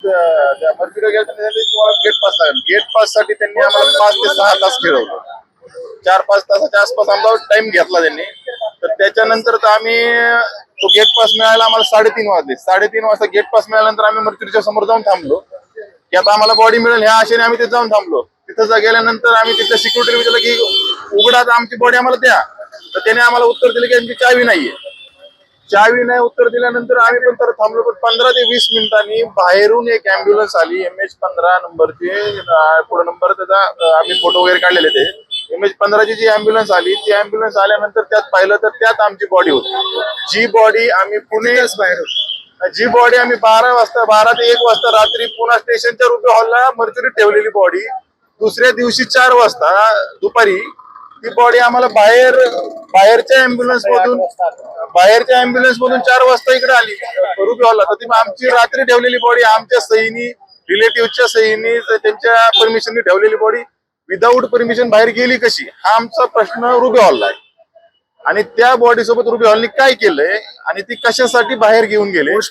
Mercury गेला तुम्हाला gate pass लागेल. गेट पास साठी त्यांनी आम्हाला 5 ते 6 तास खेळवलं. 4-5 तासाच्या आसपास आमचा टाइम घेतला त्यांनी. तर त्याच्यानंतर तर आम्ही तो गेट पास मिळायला आम्हाला 3:30 वाजले. 3:30 वाजता गेट पास मिळाल्यानंतर आम्ही मर्क्युरीच्या समोर जाऊन थांबलो की आता आम्हाला बॉडी मिळेल ह्या आशेने आम्ही तिथे जाऊन थांबलो. तिथं गेल्यानंतर आम्ही तिथल्या सिक्युरिटीला विचारलं की उघडा आमची बॉडी आम्हाला द्या. तर त्याने आम्हाला उत्तर दिलं की आमची चावी नाहीये. चावी नाही उत्तर दिल्यानंतर आम्ही पण तर थांबलो. पण 15 ते 20 मिनिटांनी बाहेरून एक अँब्युलन्स आली MH15 नंबरची. पुढे नंबर त्याचा आम्ही फोटो वगैरे काढलेले ते. MH15 ची जी अँब्युलन्स आली ती अँब्युलन्स आल्यानंतर त्यात पाहिलं तर त्यात आमची बॉडी होती. जी बॉडी आम्ही पुणेच बाहेर जी बॉडी आम्ही 12 ते 1 वाजता रात्री पुणा स्टेशनच्या रुपी हॉलला मर्क्युरी ठेवलेली बॉडी दुसऱ्या दिवशी 4 वाजता दुपारी ती बॉडी आम्हाला बाहेरच्या अँब्युलन्स मधून 4 वाजता इकडे आली रुपी हॉलला. तर ती आमची रात्री ठेवलेली बॉडी आमच्या सहीनी रिलेटिव्हच्या सहीनी त्यांच्या परमिशननी ठेवलेली बॉडी विदाऊट परमिशन बाहेर गेली कशी हा आमचा प्रश्न रुबी हॉलला आहे. आणि त्या बॉडी सोबत रुबी हॉलनी काय केलंय आणि ती कशासाठी बाहेर घेऊन गेले